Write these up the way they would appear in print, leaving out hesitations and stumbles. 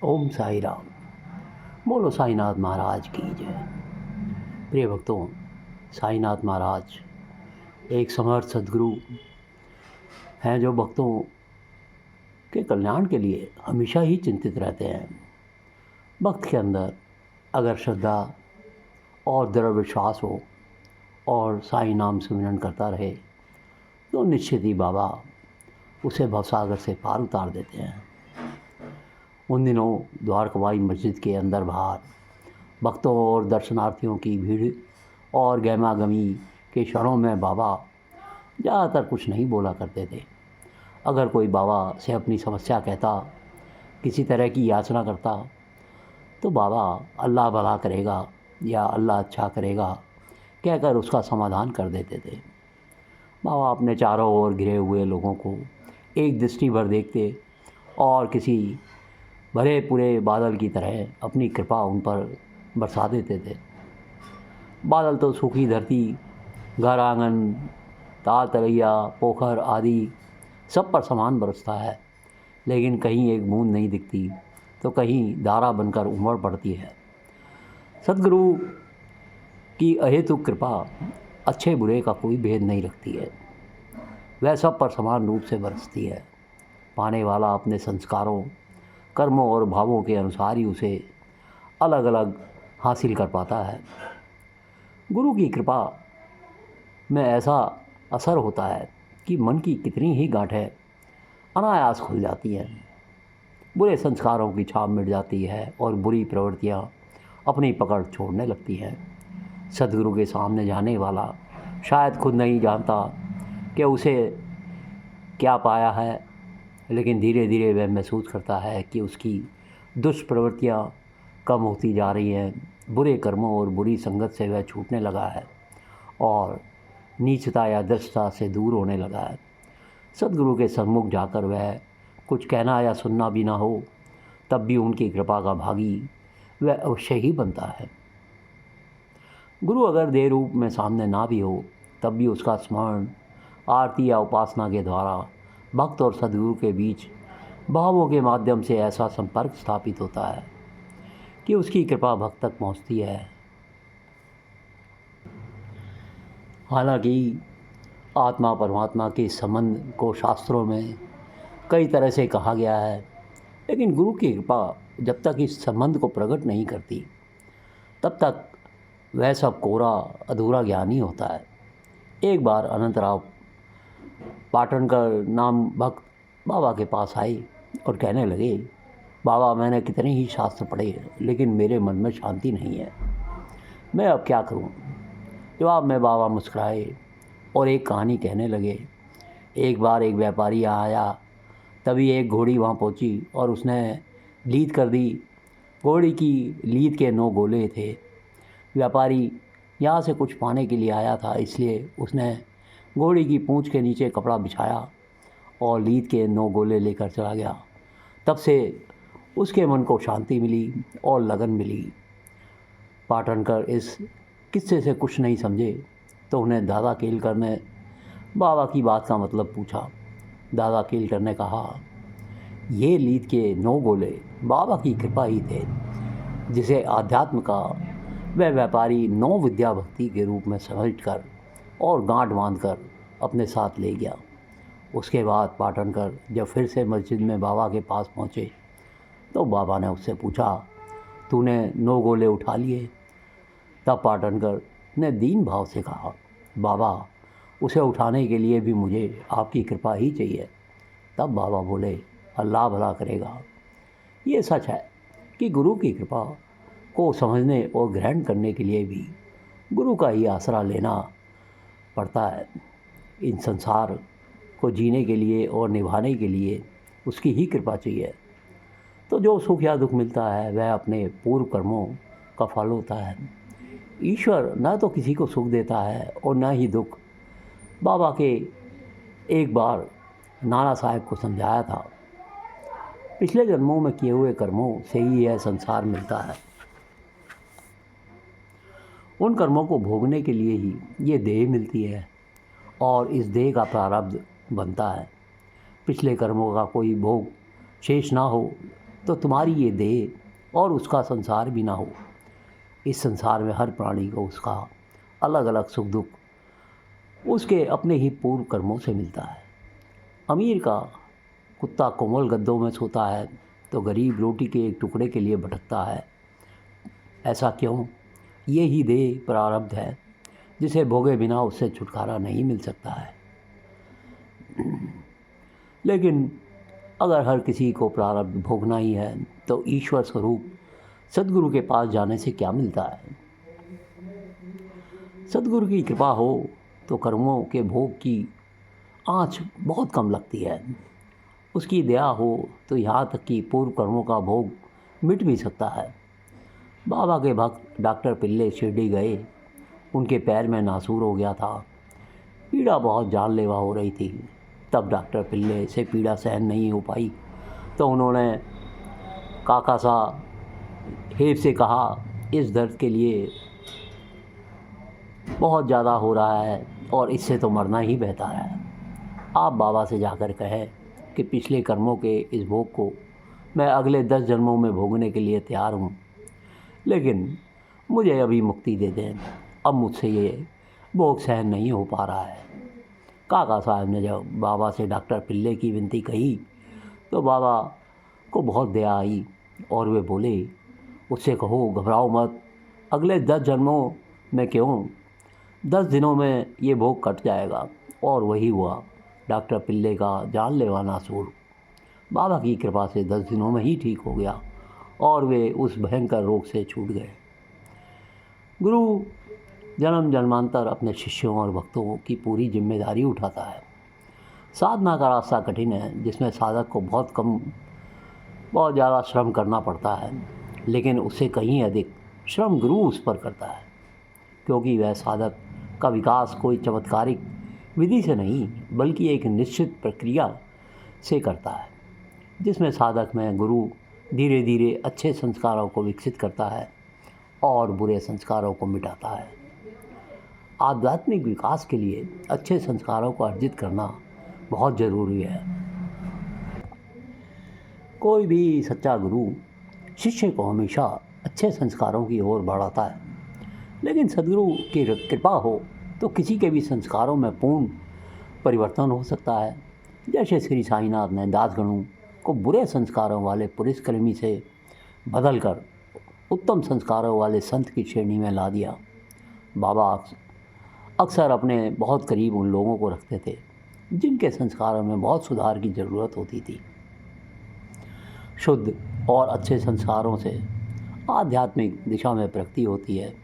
ओम साई राम। बोलो साईनाथ महाराज की जय। प्रिय भक्तों, साईनाथ महाराज एक समर्थ सद्गुरु हैं जो भक्तों के कल्याण के लिए हमेशा ही चिंतित रहते हैं। भक्त के अंदर अगर श्रद्धा और दृढ़ विश्वास हो और साई नाम सुमिरन करता रहे तो निश्चित ही बाबा उसे भवसागर से पार उतार देते हैं। उन दिनों द्वारकामाई मस्जिद के अंदर बाहर भक्तों और दर्शनार्थियों की भीड़ और गहमागमी के क्षणों में बाबा ज़्यादातर कुछ नहीं बोला करते थे। अगर कोई बाबा से अपनी समस्या कहता, किसी तरह की याचना करता, तो बाबा अल्लाह भला करेगा या अल्लाह अच्छा करेगा कहकर उसका समाधान कर देते थे। बाबा अपने चारों ओर घिरे हुए लोगों को एक दृष्टि भर देखते और किसी भरे पूरे बादल की तरह अपनी कृपा उन पर बरसा देते थे। बादल तो सूखी धरती, घर आंगन, ताल तलैया, पोखर आदि सब पर समान बरसता है, लेकिन कहीं एक बूंद नहीं दिखती तो कहीं धारा बनकर उमड़ पड़ती है। सद्गुरु की अहेतुक कृपा अच्छे बुरे का कोई भेद नहीं रखती है, वह सब पर समान रूप से बरसती है। पाने वाला अपने संस्कारों, कर्मों और भावों के अनुसार ही उसे अलग अलग हासिल कर पाता है। गुरु की कृपा में ऐसा असर होता है कि मन की कितनी ही गांठें अनायास खुल जाती हैं, बुरे संस्कारों की छाप मिट जाती है और बुरी प्रवृत्तियां अपनी पकड़ छोड़ने लगती हैं। सद्गुरु के सामने जाने वाला शायद खुद नहीं जानता कि उसे क्या पाया है, लेकिन धीरे धीरे वह महसूस करता है कि उसकी दुष्प्रवृत्तियां कम होती जा रही हैं, बुरे कर्मों और बुरी संगत से वह छूटने लगा है और नीचता या दृष्टता से दूर होने लगा है। सद्गुरु के सम्मुख जाकर वह कुछ कहना या सुनना भी ना हो, तब भी उनकी कृपा का भागी वह अवश्य ही बनता है। गुरु अगर देह रूप में सामने ना भी हो, तब भी उसका स्मरण, आरती या उपासना के द्वारा भक्त और सद्गुरु के बीच भावों के माध्यम से ऐसा संपर्क स्थापित होता है कि उसकी कृपा भक्त तक पहुंचती है। हालांकि आत्मा परमात्मा के संबंध को शास्त्रों में कई तरह से कहा गया है, लेकिन गुरु की कृपा जब तक इस संबंध को प्रकट नहीं करती, तब तक वह सब कोरा अधूरा ज्ञान ही होता है। एक बार अनंतराव पाटनकर नाम भक्त बाबा के पास आए और कहने लगे, बाबा मैंने कितने ही शास्त्र पढ़े, लेकिन मेरे मन में शांति नहीं है, मैं अब क्या करूं? जवाब में बाबा मुस्कुराए और एक कहानी कहने लगे। एक बार एक व्यापारी यहाँ आया, तभी एक घोड़ी वहाँ पहुँची और उसने लीद कर दी। घोड़ी की लीद के 9 गोले थे। व्यापारी यहाँ से कुछ पाने के लिए आया था, इसलिए उसने घोड़ी की पूँछ के नीचे कपड़ा बिछाया और लीद के 9 गोले लेकर चला गया। तब से उसके मन को शांति मिली और लगन मिली। पाटनकर इस किस्से से कुछ नहीं समझे तो उन्हें दादा केलकर ने बाबा की बात का मतलब पूछा। दादा केलकर ने कहा, ये लीद के 9 गोले बाबा की कृपा ही थे, जिसे अध्यात्म का वह व्यापारी 9 विद्या भक्ति के रूप में समझकर और गांठ बांधकर अपने साथ ले गया। उसके बाद पाटनकर जब फिर से मस्जिद में बाबा के पास पहुँचे तो बाबा ने उससे पूछा, तूने 9 गोले उठा लिए? तब पाटनकर ने दीन भाव से कहा, बाबा उसे उठाने के लिए भी मुझे आपकी कृपा ही चाहिए। तब बाबा बोले, अल्लाह भला करेगा। ये सच है कि गुरु की कृपा को समझने और ग्रहण करने के लिए भी गुरु का ही आसरा लेना पड़ता है। इन संसार को जीने के लिए और निभाने के लिए उसकी ही कृपा चाहिए। तो जो सुख या दुख मिलता है वह अपने पूर्व कर्मों का फल होता है। ईश्वर न तो किसी को सुख देता है और न ही दुख। बाबा के एक बार नाना साहब को समझाया था, पिछले जन्मों में किए हुए कर्मों से ही यह संसार मिलता है। उन कर्मों को भोगने के लिए ही ये देह मिलती है और इस देह का प्रारब्ध बनता है। पिछले कर्मों का कोई भोग शेष ना हो तो तुम्हारी ये देह और उसका संसार भी ना हो। इस संसार में हर प्राणी को उसका अलग अलग सुख दुख उसके अपने ही पूर्व कर्मों से मिलता है। अमीर का कुत्ता कोमल गद्दों में सोता है तो गरीब रोटी के एक टुकड़े के लिए भटकता है। ऐसा क्यों? ये ही देह प्रारब्ध है जिसे भोगे बिना उससे छुटकारा नहीं मिल सकता है। लेकिन अगर हर किसी को प्रारब्ध भोगना ही है तो ईश्वर स्वरूप सद्गुरु के पास जाने से क्या मिलता है? सद्गुरु की कृपा हो तो कर्मों के भोग की आँच बहुत कम लगती है। उसकी दया हो तो यहाँ तक कि पूर्व कर्मों का भोग मिट भी सकता है। बाबा के भक्त डॉक्टर पिल्ले शिरडी गए। उनके पैर में नासूर हो गया था। पीड़ा बहुत जानलेवा हो रही थी। तब डॉक्टर पिल्ले से पीड़ा सहन नहीं हो पाई तो उन्होंने काका साहेब से कहा, इस दर्द के लिए बहुत ज़्यादा हो रहा है और इससे तो मरना ही बेहतर है। आप बाबा से जाकर कहें कि पिछले कर्मों के इस भोग को मैं अगले 10 जन्मों में भोगने के लिए तैयार हूँ, लेकिन मुझे अभी मुक्ति दे दें। अब मुझसे ये भोग सहन नहीं हो पा रहा है। काका साहब ने जब बाबा से डॉक्टर पिल्ले की विनती कही तो बाबा को बहुत दया आई और वे बोले, उससे कहो घबराओ मत, अगले 10 जन्मों में क्यों 10 दिनों में ये भोग कट जाएगा। और वही हुआ। डॉक्टर पिल्ले का जानलेवा नासूर बाबा की कृपा से 10 दिनों में ही ठीक हो गया और वे उस भयंकर रोग से छूट गए। गुरु जन्म जन्मांतर अपने शिष्यों और भक्तों की पूरी जिम्मेदारी उठाता है। साधना का रास्ता कठिन है जिसमें साधक को बहुत ज़्यादा श्रम करना पड़ता है, लेकिन उससे कहीं अधिक श्रम गुरु उस पर करता है, क्योंकि वह साधक का विकास कोई चमत्कारिक विधि से नहीं बल्कि एक निश्चित प्रक्रिया से करता है, जिसमें साधक में गुरु धीरे धीरे अच्छे संस्कारों को विकसित करता है और बुरे संस्कारों को मिटाता है। आध्यात्मिक विकास के लिए अच्छे संस्कारों को अर्जित करना बहुत ज़रूरी है। कोई भी सच्चा गुरु शिष्य को हमेशा अच्छे संस्कारों की ओर बढ़ाता है, लेकिन सद्गुरु की कृपा हो तो किसी के भी संस्कारों में पूर्ण परिवर्तन हो सकता है। जैसे श्री साईनाथ ने दासगणों को बुरे संस्कारों वाले पुलिसकर्मी से बदलकर उत्तम संस्कारों वाले संत की श्रेणी में ला दिया। बाबा अक्सर अपने बहुत करीब उन लोगों को रखते थे जिनके संस्कारों में बहुत सुधार की ज़रूरत होती थी। शुद्ध और अच्छे संस्कारों से आध्यात्मिक दिशा में प्रगति होती है।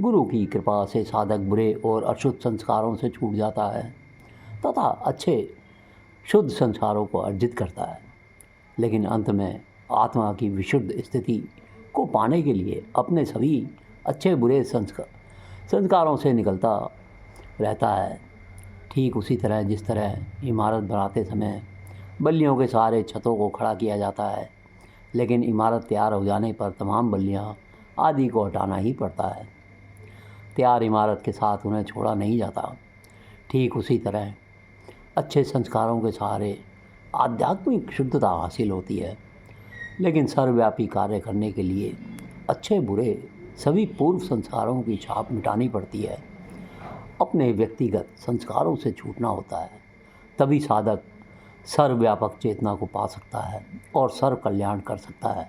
गुरु की कृपा से साधक बुरे और अशुद्ध संस्कारों से छूट जाता है तथा अच्छे शुद्ध संस्कारों को अर्जित करता है, लेकिन अंत में आत्मा की विशुद्ध स्थिति को पाने के लिए अपने सभी अच्छे बुरे संस्कारों से निकलता रहता है। ठीक उसी तरह जिस तरह इमारत बनाते समय बल्लियों के सहारे छतों को खड़ा किया जाता है, लेकिन इमारत तैयार हो जाने पर तमाम बल्लियाँ आदि को हटाना ही पड़ता है। तैयार इमारत के साथ उन्हें छोड़ा नहीं जाता। ठीक उसी तरह अच्छे संस्कारों के सहारे आध्यात्मिक शुद्धता हासिल होती है, लेकिन सर्वव्यापी कार्य करने के लिए अच्छे बुरे सभी पूर्व संस्कारों की छाप मिटानी पड़ती है। अपने व्यक्तिगत संस्कारों से छूटना होता है, तभी साधक सर्वव्यापक चेतना को पा सकता है और सर्व कल्याण कर सकता है।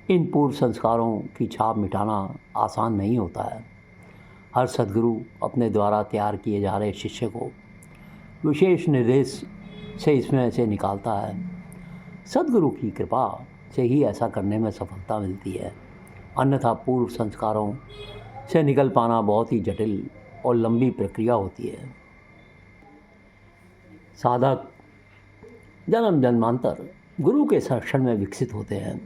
इन पूर्व संस्कारों की छाप मिटाना आसान नहीं होता है। हर सद्गुरु अपने द्वारा तैयार किए जा रहे शिष्य को विशेष निर्देश से इसमें से निकालता है। सद्गुरु की कृपा से ही ऐसा करने में सफलता मिलती है, अन्यथा पूर्व संस्कारों से निकल पाना बहुत ही जटिल और लंबी प्रक्रिया होती है। साधक जन्म जन्मांतर गुरु के संरक्षण में विकसित होते हैं।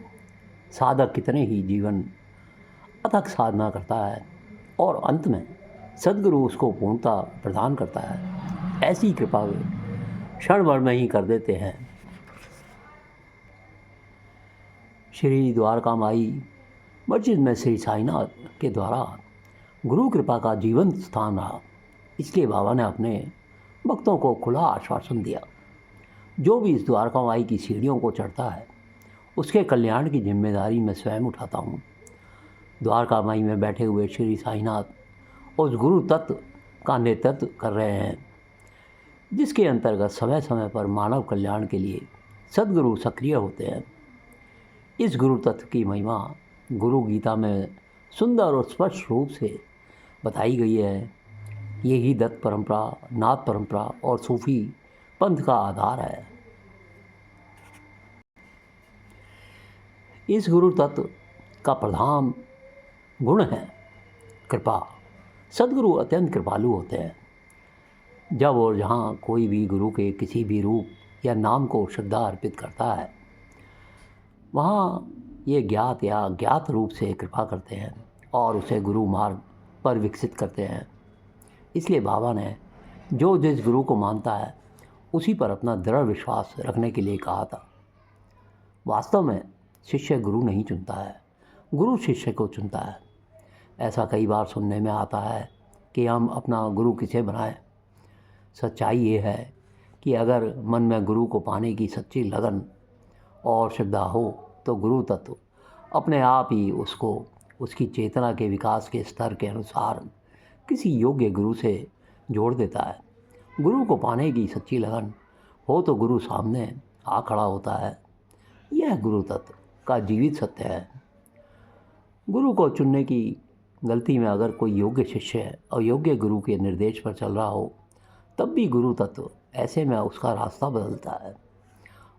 साधक कितने ही जीवन अथक साधना करता है और अंत में सद्गुरु उसको पूर्णता प्रदान करता है। ऐसी कृपा वे क्षण भर में ही कर देते हैं। श्री द्वारका माई मस्जिद में श्री साईनाथ के द्वारा गुरु कृपा का जीवंत स्थान रहा, इसलिए बाबा ने अपने भक्तों को खुला आश्वासन दिया, जो भी इस द्वारका माई की सीढ़ियों को चढ़ता है उसके कल्याण की जिम्मेदारी मैं स्वयं उठाता हूँ। द्वारकामाई में बैठे हुए श्री साईनाथ उस गुरु तत्व का नेतृत्व कर रहे हैं, जिसके अंतर्गत समय समय पर मानव कल्याण के लिए सद्गुरु सक्रिय होते हैं। इस गुरु तत्व की महिमा गुरु गीता में सुंदर और स्पष्ट रूप से बताई गई है। यही दत्त परंपरा, नाथ परंपरा और सूफी पंथ का आधार है। इस गुरु तत्व का प्रधान गुण है कृपा। सद्गुरु अत्यंत कृपालु होते हैं। जब और जहाँ कोई भी गुरु के किसी भी रूप या नाम को श्रद्धा अर्पित करता है, वहाँ ये ज्ञात या अज्ञात रूप से कृपा करते हैं और उसे गुरु मार्ग पर विकसित करते हैं। इसलिए बाबा ने जो जिस गुरु को मानता है उसी पर अपना दृढ़ विश्वास रखने के लिए कहा था। वास्तव में शिष्य गुरु नहीं चुनता है, गुरु शिष्य को चुनता है। ऐसा कई बार सुनने में आता है कि हम अपना गुरु किसे बनाएं। सच्चाई ये है कि अगर मन में गुरु को पाने की सच्ची लगन और श्रद्धा हो तो गुरु तत्व अपने आप ही उसको उसकी चेतना के विकास के स्तर के अनुसार किसी योग्य गुरु से जोड़ देता है। गुरु को पाने की सच्ची लगन हो तो गुरु सामने आ खड़ा होता है। यह गुरु तत्व का जीवित सत्य है। गुरु को चुनने की गलती में अगर कोई योग्य शिष्य अयोग्य गुरु के निर्देश पर चल रहा हो, तब भी गुरु तत्व ऐसे में उसका रास्ता बदलता है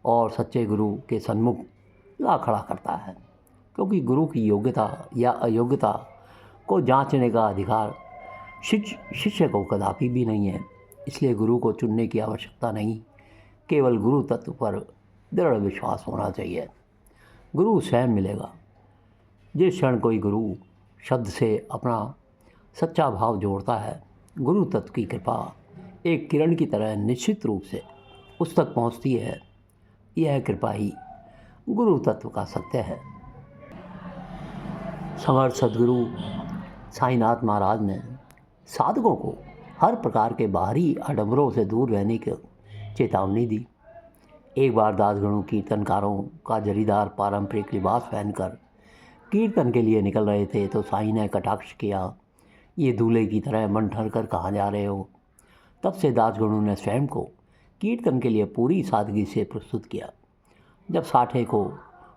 और सच्चे गुरु के सन्मुख ला खड़ा करता है, क्योंकि गुरु की योग्यता या अयोग्यता को जांचने का अधिकार शिष्य को कदापि भी नहीं है। इसलिए गुरु को चुनने की आवश्यकता नहीं, केवल गुरु तत्व पर दृढ़ विश्वास होना चाहिए। गुरु स्वयं मिलेगा। जिस क्षण कोई गुरु शब्द से अपना सच्चा भाव जोड़ता है, गुरु तत्व की कृपा एक किरण की तरह निश्चित रूप से उस तक पहुंचती है। यह कृपा ही गुरु तत्व का सत्य है। समर्थ सद्गुरु साईनाथ महाराज ने साधकों को हर प्रकार के बाहरी आडंबरों से दूर रहने की चेतावनी दी। एक बार दासगणु कीर्तनकारों का जरीदार पारंपरिक लिबास पहनकर कीर्तन के लिए निकल रहे थे तो साईं ने कटाक्ष किया, ये दूल्हे की तरह मन ठर कर कहाँ जा रहे हो। तब से दासगणु ने स्वयं को कीर्तन के लिए पूरी सादगी से प्रस्तुत किया। जब साठे को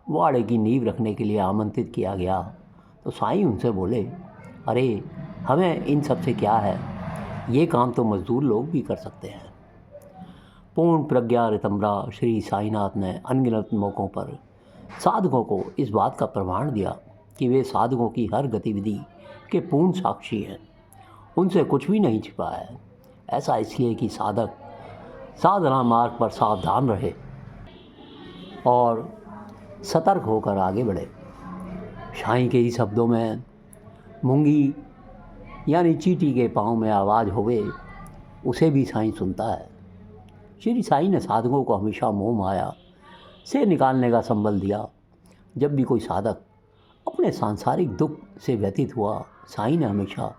वाड़े की नींव रखने के लिए आमंत्रित किया गया तो साईं उनसे बोले, अरे हमें इन सब से क्या है, ये काम तो मजदूर लोग भी कर सकते हैं। पूर्ण प्रज्ञा ऋतंबरा श्री साईनाथ ने अनगिनत मौक़ों पर साधकों को इस बात का प्रमाण दिया कि वे साधकों की हर गतिविधि के पूर्ण साक्षी हैं। उनसे कुछ भी नहीं छिपा है। ऐसा इसलिए कि साधक साधना मार्ग पर सावधान रहे और सतर्क होकर आगे बढ़े। साईं के ही शब्दों में, मूंगी यानी चींटी के पाँव में आवाज़ होवे, उसे भी साईं सुनता है। श्री साईं ने साधकों को हमेशा मोह माया से निकालने का संबल दिया। जब भी कोई साधक अपने सांसारिक दुख से व्यतीत हुआ, साईं ने हमेशा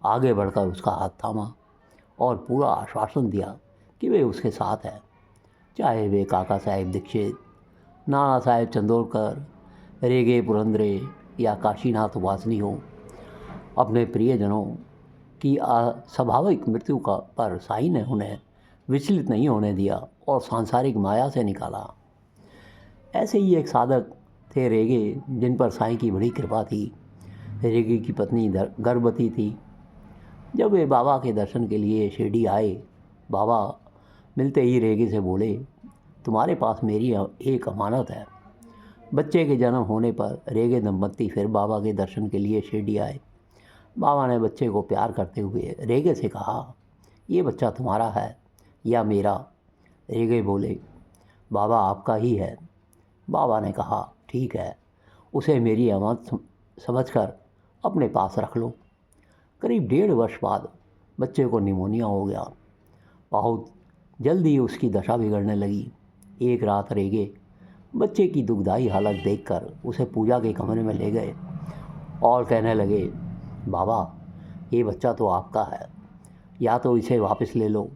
आगे बढ़कर उसका हाथ थामा और पूरा आश्वासन दिया कि वे उसके साथ हैं। चाहे वे काका साहेब दीक्षित, नाना साहेब चंदोरकर, रेगे पुरंदरे या काशीनाथ वासनी हो। अपने प्रियजनों की स्वाभाविक मृत्यु का पर साईं ने उन्हें विचलित नहीं होने दिया और सांसारिक माया से निकाला। ऐसे ही एक साधक थे रेगे, जिन पर साईं की बड़ी कृपा थी। रेगे की पत्नी गर्भवती थी। जब वे बाबा के दर्शन के लिए शिरडी आए, बाबा मिलते ही रेगे से बोले, तुम्हारे पास मेरी एक अमानत है। बच्चे के जन्म होने पर रेगे दंपत्ति फिर बाबा के दर्शन के लिए शिरडी आए। बाबा ने बच्चे को प्यार करते हुए रेगे से कहा, ये बच्चा तुम्हारा है या मेरा? रेगे बोले, बाबा आपका ही है। बाबा ने कहा, ठीक है, उसे मेरी अमानत समझकर अपने पास रख लो। करीब 1.5 वर्ष बाद बच्चे को निमोनिया हो गया। बहुत जल्दी उसकी दशा बिगड़ने लगी। एक रात रेगे बच्चे की दुखदाई हालत देखकर उसे पूजा के कमरे में ले गए और कहने लगे, बाबा ये बच्चा तो आपका है, या तो इसे वापस ले लो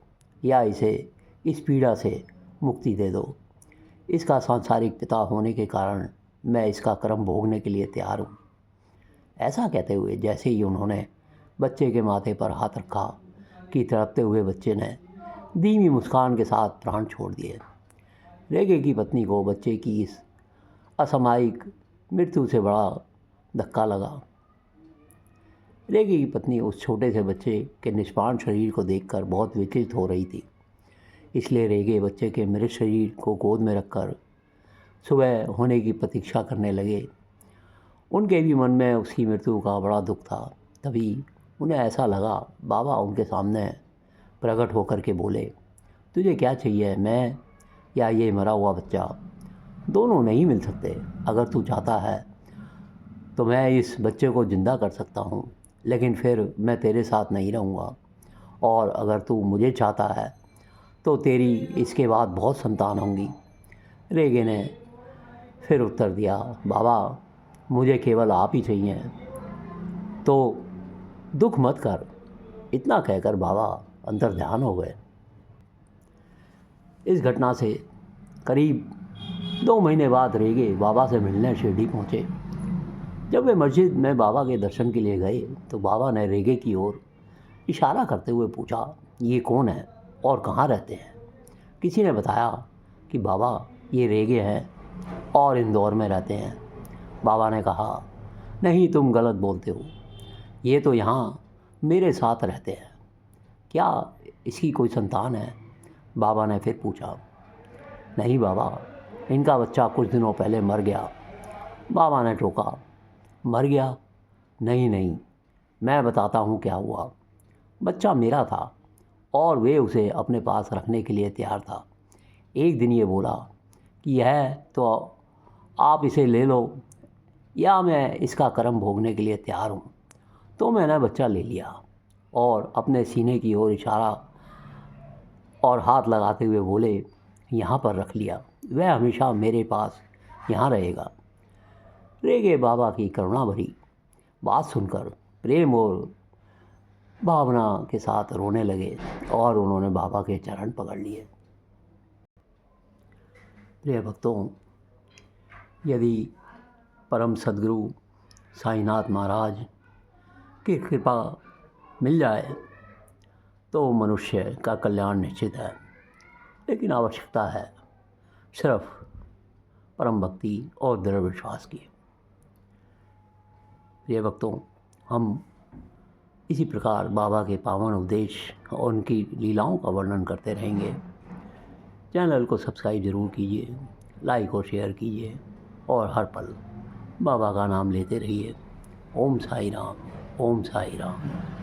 या इसे इस पीड़ा से मुक्ति दे दो। इसका सांसारिक पिता होने के कारण मैं इसका कर्म भोगने के लिए तैयार हूँ। ऐसा कहते हुए जैसे ही उन्होंने बच्चे के माथे पर हाथ रखा कि तड़पते हुए बच्चे ने धीमी मुस्कान के साथ प्राण छोड़ दिए। रेगे की पत्नी को बच्चे की इस असामयिक मृत्यु से बड़ा धक्का लगा। रेगे की पत्नी उस छोटे से बच्चे के निष्प्राण शरीर को देखकर बहुत विचलित हो रही थी। इसलिए रेगे बच्चे के मृत शरीर को गोद में रखकर सुबह होने की प्रतीक्षा करने लगे। उनके भी मन में उसकी मृत्यु का बड़ा दुख था। तभी उन्हें ऐसा लगा, बाबा उनके सामने प्रकट होकर के बोले, तुझे क्या चाहिए, मैं या ये मरा हुआ बच्चा? दोनों नहीं मिल सकते। अगर तू चाहता है तो मैं इस बच्चे को ज़िंदा कर सकता हूँ, लेकिन फिर मैं तेरे साथ नहीं रहूँगा। और अगर तू मुझे चाहता है तो तेरी इसके बाद बहुत संतान होंगी। रेगे ने फिर उत्तर दिया, बाबा मुझे केवल आप ही चाहिए, तो दुख मत कर। इतना कहकर बाबा अंतर्ध्यान हो गए। इस घटना से करीब 2 महीने बाद रेगे बाबा से मिलने शिरडी पहुँचे। जब वे मस्जिद में बाबा के दर्शन के लिए गए तो बाबा ने रेगे की ओर इशारा करते हुए पूछा, ये कौन है और कहाँ रहते हैं? किसी ने बताया कि बाबा ये रेगे हैं और इंदौर में रहते हैं। बाबा ने कहा, नहीं, तुम गलत बोलते हो, ये तो यहाँ मेरे साथ रहते हैं। क्या इसकी कोई संतान है? बाबा ने फिर पूछा। नहीं बाबा, इनका बच्चा कुछ दिनों पहले मर गया। बाबा ने टोका। मर गया? नहीं नहीं, मैं बताता हूँ क्या हुआ। बच्चा मेरा था और वे उसे अपने पास रखने के लिए तैयार था। एक दिन ये बोला कि यह तो आप इसे ले लो या मैं इसका कर्म भोगने के लिए तैयार हूँ। तो मैंने बच्चा ले लिया और अपने सीने की ओर इशारा और हाथ लगाते हुए बोले, यहाँ पर रख लिया, वह हमेशा मेरे पास यहाँ रहेगा। रेगे बाबा की करुणा भरी बात सुनकर प्रेम और भावना के साथ रोने लगे और उन्होंने बाबा के चरण पकड़ लिए। प्रिय भक्तों, यदि परम सद्गुरु साईनाथ महाराज की कृपा मिल जाए तो मनुष्य का कल्याण निश्चित है, लेकिन आवश्यकता है सिर्फ परम भक्ति और दृढ़ विश्वास की। प्रिय भक्तों, हम इसी प्रकार बाबा के पावन उपदेश और उनकी लीलाओं का वर्णन करते रहेंगे। चैनल को सब्सक्राइब ज़रूर कीजिए, लाइक और शेयर कीजिए और हर पल बाबा का नाम लेते रहिए। ओम साई राम, ओम साई राम।